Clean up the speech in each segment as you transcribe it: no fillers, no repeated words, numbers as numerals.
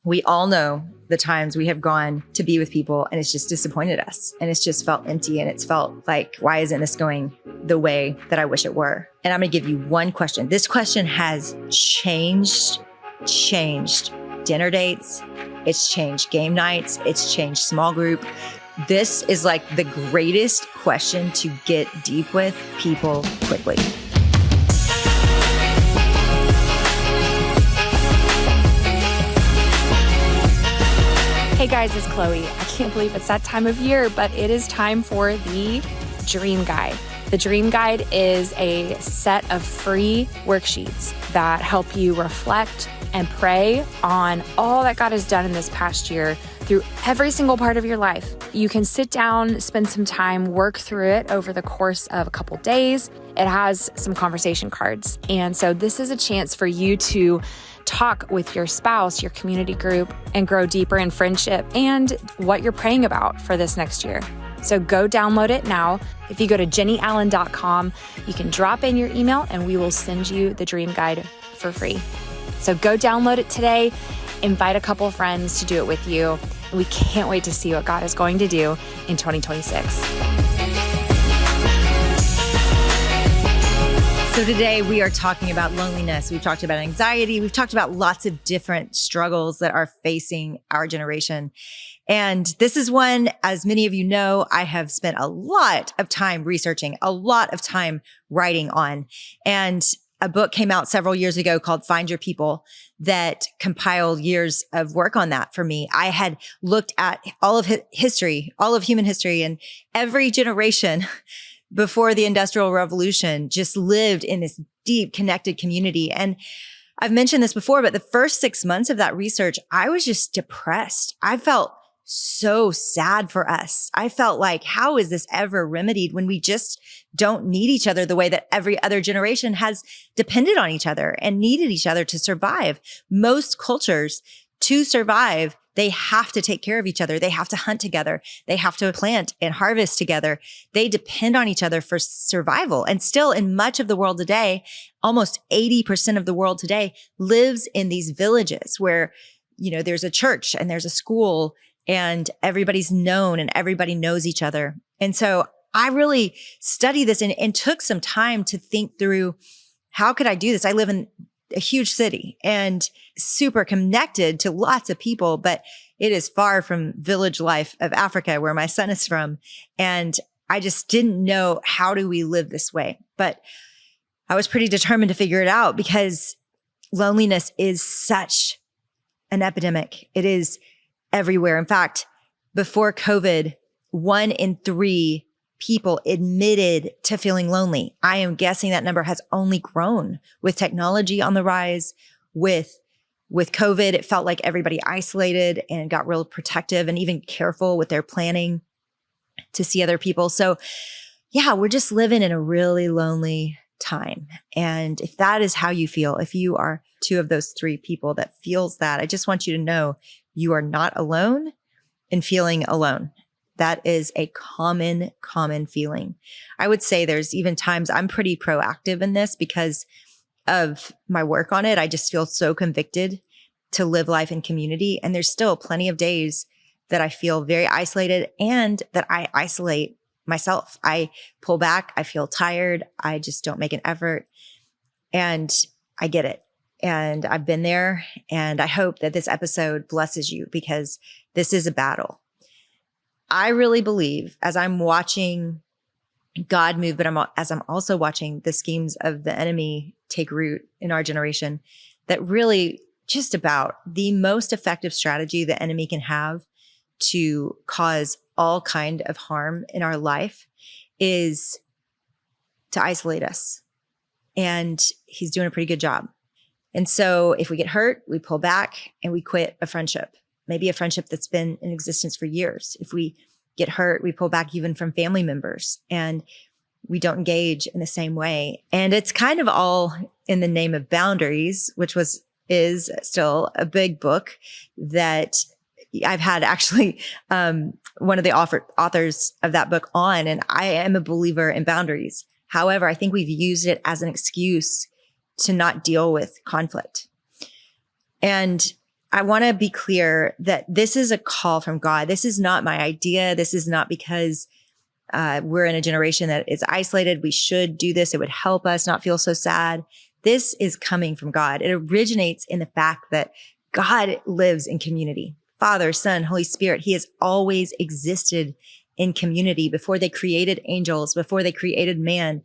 We all know the times we have gone to be with people and it's just disappointed us and it's just felt empty and it's felt like, why isn't this going the way that I wish it were? And I'm going to give you one question. This question has changed dinner dates. It's changed game nights. It's changed small group. This is like the greatest question to get deep with people quickly. Hey guys, it's Chloe. I can't believe it's that time of year, but it is time for the Dream Guide. The Dream Guide is a set of free worksheets that help you reflect and pray on all that God has done in this past year through every single part of your life. You can sit down, spend some time, work through it over the course of a couple days. It has some conversation cards. And so this is a chance for you to talk with your spouse, your community group, and grow deeper in friendship and what you're praying about for this next year. So go download it now. If you go to jennieallen.com, you can drop in your email and we will send you the Dream Guide for free. So go download it today, invite a couple friends to do it with you. And we can't wait to see what God is going to do in 2026. So today we are talking about loneliness. We've talked about anxiety. We've talked about lots of different struggles that are facing our generation. And this is one, as many of you know, I have spent a lot of time researching, a lot of time writing on. And a book came out several years ago called Find Your People that compiled years of work on that for me. I had looked at all of history, all of human history, and every generation before the Industrial Revolution just lived in this deep connected community. And I've mentioned this before, but the first 6 months of that research, I was just depressed. I felt so sad for us. I felt like, how is this ever remedied when we just don't need each other the way that every other generation has depended on each other and needed each other to survive? Most cultures, to survive, they have to take care of each other. They have to hunt together. They have to plant and harvest together. They depend on each other for survival. And still in much of the world today, almost 80% of the world today lives in these villages where, there's a church and there's a school and everybody's known and everybody knows each other. And so I really studied this and took some time to think through, how could I do this? I live in a huge city and super connected to lots of people, but it is far from village life of Africa where my son is from. And I just didn't know, how do we live this way? But I was pretty determined to figure it out because loneliness is such an epidemic. It is everywhere. In fact, before COVID, 1 in 3 people admitted to feeling lonely. I am guessing that number has only grown with technology on the rise. With COVID, it felt like everybody isolated and got real protective and even careful with their planning to see other people. So yeah, we're just living in a really lonely time. And if that is how you feel, if you are 2 of those 3 people that feels that, I just want you to know you are not alone in feeling alone. That is a common feeling. I would say there's even times I'm pretty proactive in this because of my work on it. I just feel so convicted to live life in community. And there's still plenty of days that I feel very isolated and that I isolate myself. I pull back. I feel tired. I just don't make an effort. And I get it. And I've been there. And I hope that this episode blesses you because this is a battle. I really believe, as I'm watching God move, but as I'm also watching the schemes of the enemy take root in our generation, that really just about the most effective strategy the enemy can have to cause all kind of harm in our life is to isolate us. And he's doing a pretty good job. And so if we get hurt, we pull back and we quit a friendship. Maybe a friendship that's been in existence for years. If we get hurt, we pull back even from family members and we don't engage in the same way. And it's kind of all in the name of boundaries, which is still a big book that I've had actually one of the authors of that book on, and I am a believer in boundaries. However, I think we've used it as an excuse to not deal with conflict. And I want to be clear that this is a call from God. This is not my idea. This is not because we're in a generation that is isolated. We should do this. It would help us not feel so sad. This is coming from God. It originates in the fact that God lives in community. Father, Son, Holy Spirit. He has always existed in community. Before they created angels, before they created man,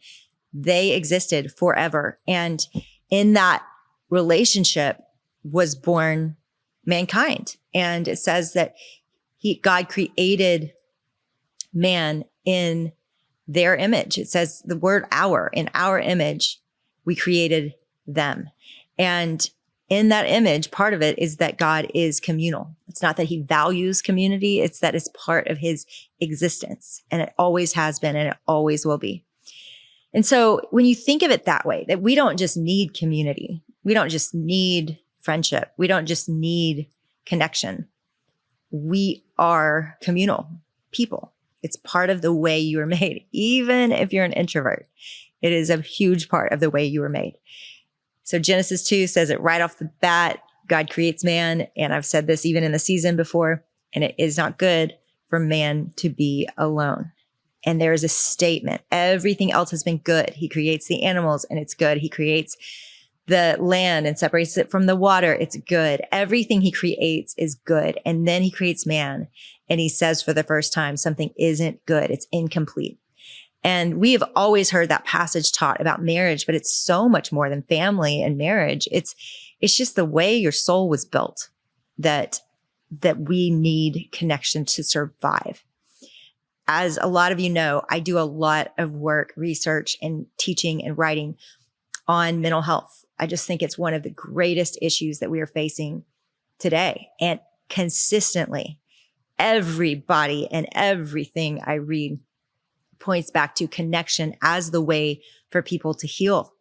they existed forever. And in that relationship was born mankind. And it says that God created man in their image. It says the word in our image, we created them. And in that image, part of it is that God is communal. It's not that he values community. It's that it's part of his existence. And it always has been, and it always will be. And so when you think of it that way, that we don't just need community, we don't just need friendship, we don't just need connection. We are communal people. It's part of the way you were made. Even if you're an introvert, it is a huge part of the way you were made. So Genesis 2 says it right off the bat. God creates man. And I've said this even in the season before, and it is not good for man to be alone. And there is a statement. Everything else has been good. He creates the animals and it's good. He creates the land and separates it from the water. It's good. Everything he creates is good. And then he creates man. And he says for the first time, something isn't good. It's incomplete. And we have always heard that passage taught about marriage, but it's so much more than family and marriage. It's just the way your soul was built that we need connection to survive. As a lot of you know, I do a lot of work, research, and teaching and writing on mental health. I just think it's one of the greatest issues that we are facing today. And consistently, everybody and everything I read points back to connection as the way for people to heal.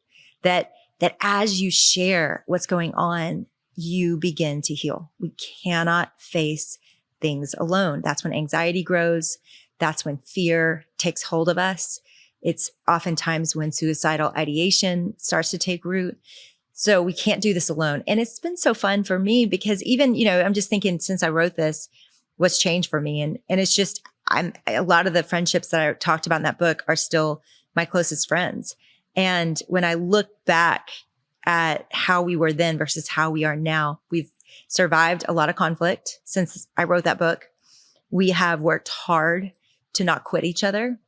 That as you share what's going on, you begin to heal. We cannot face things alone. That's when anxiety grows. That's when fear takes hold of us. It's oftentimes when suicidal ideation starts to take root. So we can't do this alone. And it's been so fun for me because even, I'm just thinking since I wrote this, what's changed for me. And it's just, a lot of the friendships that I talked about in that book are still my closest friends. And when I look back at how we were then versus how we are now, we've survived a lot of conflict since I wrote that book. We have worked hard to not quit each other.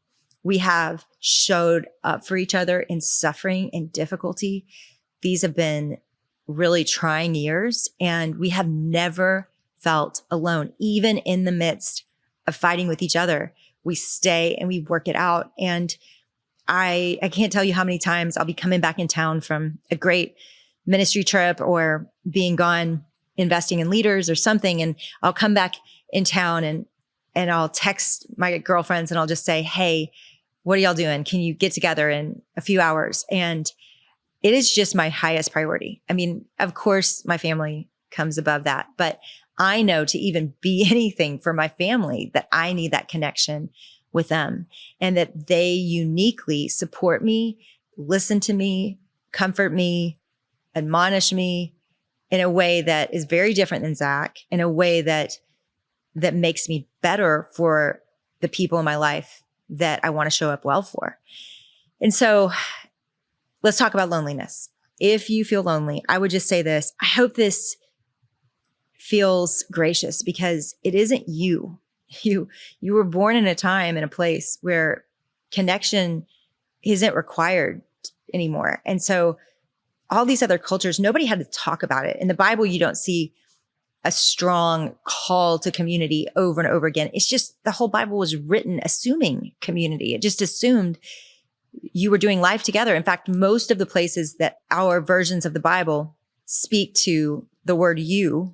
We have showed up for each other in suffering and difficulty. These have been really trying years, and we have never felt alone, even in the midst of fighting with each other. We stay and we work it out. And I can't tell you how many times I'll be coming back in town from a great ministry trip or being gone investing in leaders or something. And I'll come back in town and I'll text my girlfriends and I'll just say, hey, what are y'all doing? Can you get together in a few hours? And it is just my highest priority. I mean, of course, my family comes above that, but I know to even be anything for my family that I need that connection with them and that they uniquely support me, listen to me, comfort me, admonish me in a way that is very different than Zach, in a way that makes me better for the people in my life that I want to show up well for. And so let's talk about loneliness. If you feel lonely, I would just say this. I hope this feels gracious because it isn't you. You were born in a time and a place where connection isn't required anymore. And so all these other cultures, nobody had to talk about it. In the Bible, you don't see a strong call to community over and over again. It's just the whole Bible was written assuming community. It just assumed you were doing life together. In fact, most of the places that our versions of the Bible speak to the word you,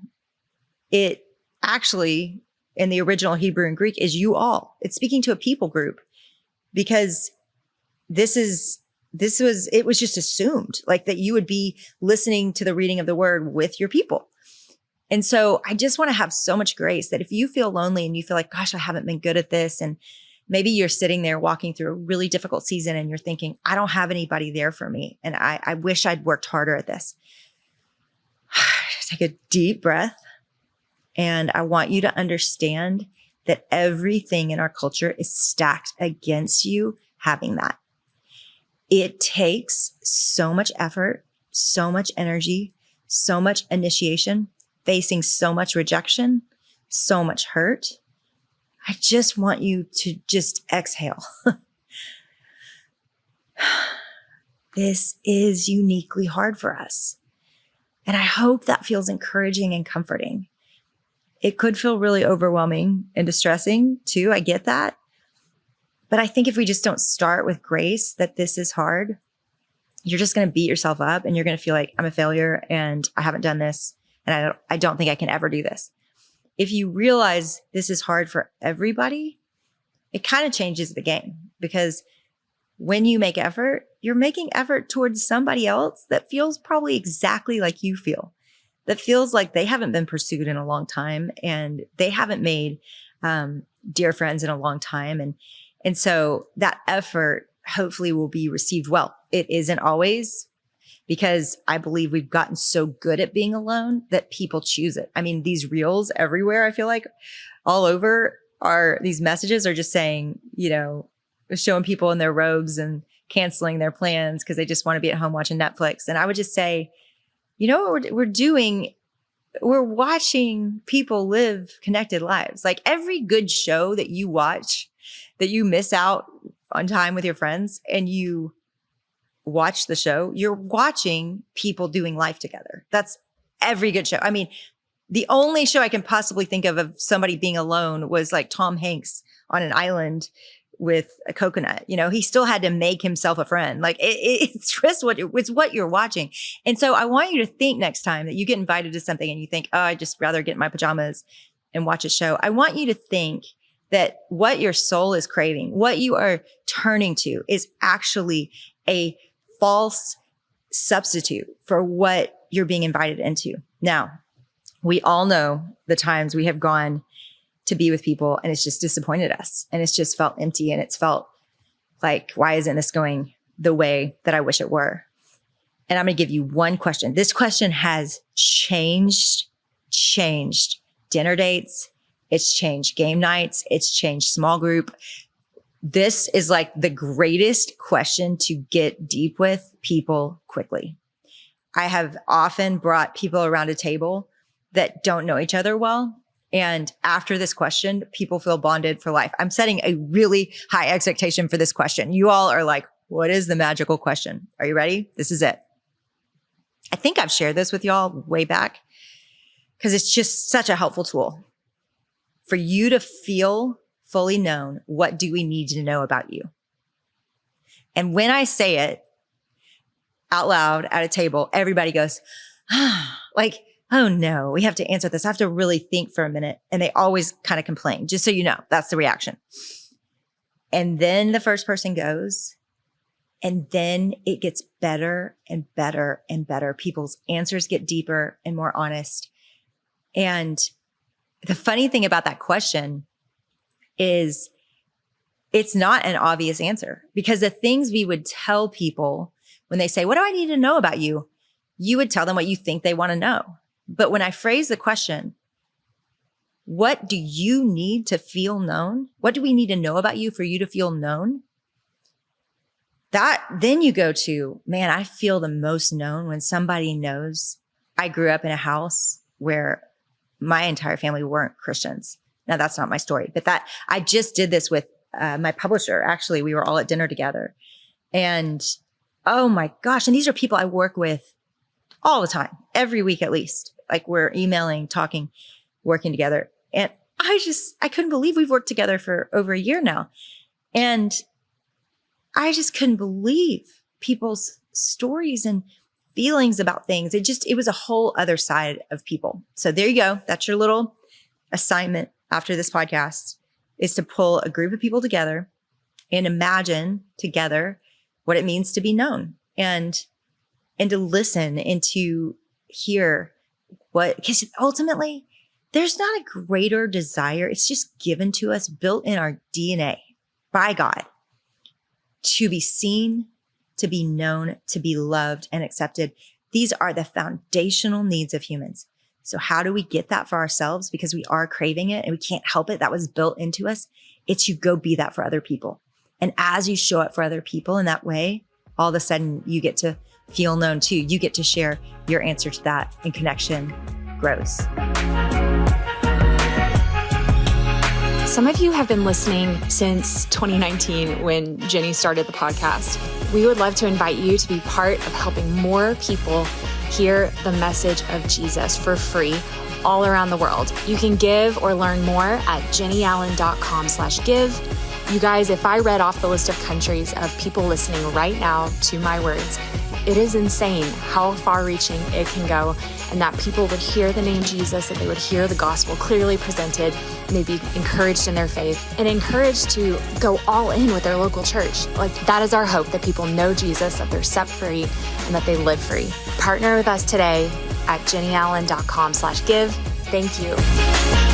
it actually in the original Hebrew and Greek is you all. It's speaking to a people group because it was just assumed like that you would be listening to the reading of the word with your people. And so I just want to have so much grace that if you feel lonely and you feel like, gosh, I haven't been good at this. And maybe you're sitting there walking through a really difficult season and you're thinking, I don't have anybody there for me. And I wish I'd worked harder at this. Take a deep breath. And I want you to understand that everything in our culture is stacked against you having that. It takes so much effort, so much energy, so much initiation, facing so much rejection, so much hurt. I just want you to just exhale. This is uniquely hard for us. And I hope that feels encouraging and comforting. It could feel really overwhelming and distressing too. I get that. But I think if we just don't start with grace that this is hard, you're just going to beat yourself up and you're going to feel like I'm a failure and I haven't done this and I don't think I can ever do this. If you realize this is hard for everybody, it kind of changes the game, because when you make effort, you're making effort towards somebody else that feels probably exactly like you feel, that feels like they haven't been pursued in a long time and they haven't made dear friends in a long time. And so that effort hopefully will be received well. It isn't always, because I believe we've gotten so good at being alone that people choose it. I mean, these reels everywhere, I feel like all over these messages are just saying, showing people in their robes and canceling their plans because they just want to be at home watching Netflix. And I would just say, what we're doing? We're watching people live connected lives. Like every good show that you watch, that you miss out on time with your friends and you watch the show, you're watching people doing life together. That's every good show. I mean, the only show I can possibly think of somebody being alone was like Tom Hanks on an island with a coconut. He still had to make himself a friend. Like it's just it's what you're watching. And so I want you to think next time that you get invited to something and you think, oh, I'd just rather get in my pajamas and watch a show. I want you to think that what your soul is craving, what you are turning to, is actually a false substitute for what you're being invited into. Now, we all know the times we have gone to be with people and it's just disappointed us and it's just felt empty and it's felt like, why isn't this going the way that I wish it were? And I'm going to give you one question. This question has changed dinner dates. It's changed game nights. It's changed small group. This is like the greatest question to get deep with people quickly. I have often brought people around a table that don't know each other well. And after this question, people feel bonded for life. I'm setting a really high expectation for this question. You all are like, what is the magical question? Are you ready? This is it. I think I've shared this with y'all way back because it's just such a helpful tool. For you to feel fully known, what do we need to know about you? And when I say it out loud at a table, everybody goes, like, oh no, we have to answer this. I have to really think for a minute. And they always kind of complain, just so you know, that's the reaction. And then the first person goes, and then it gets better and better and better. People's answers get deeper and more honest. And the funny thing about that question is it's not an obvious answer, because the things we would tell people when they say, what do I need to know about you? You would tell them what you think they want to know. But when I phrase the question, what do you need to feel known? What do we need to know about you for you to feel known? Then you go to, man, I feel the most known when somebody knows I grew up in a house where my entire family weren't Christians. Now that's not my story, but I just did this with my publisher. Actually, we were all at dinner together, and oh my gosh. And these are people I work with all the time, every week at least. Like we're emailing, talking, working together. And I couldn't believe we've worked together for over a year now. And I just couldn't believe people's stories and feelings about things. It was a whole other side of people. So there you go. That's your little assignment after this podcast, is to pull a group of people together and imagine together what it means to be known, and to listen and to hear because ultimately there's not a greater desire. It's just given to us, built in our DNA by God, to be seen, to be known, to be loved and accepted. These are the foundational needs of humans. So how do we get that for ourselves? Because we are craving it and we can't help it. That was built into us. It's you go be that for other people. And as you show up for other people in that way, all of a sudden you get to feel known too. You get to share your answer to that, and connection grows. Some of you have been listening since 2019 when Jennie started the podcast. We would love to invite you to be part of helping more people hear the message of Jesus for free all around the world. You can give or learn more at jennieallen.com/give. You guys, if I read off the list of countries of people listening right now to my words, it is insane how far-reaching it can go, and that people would hear the name Jesus, that they would hear the gospel clearly presented, and they'd be encouraged in their faith and encouraged to go all in with their local church. Like, that is our hope, that people know Jesus, that they're set free, and that they live free. Partner with us today at jennieallen.com/give. Thank you.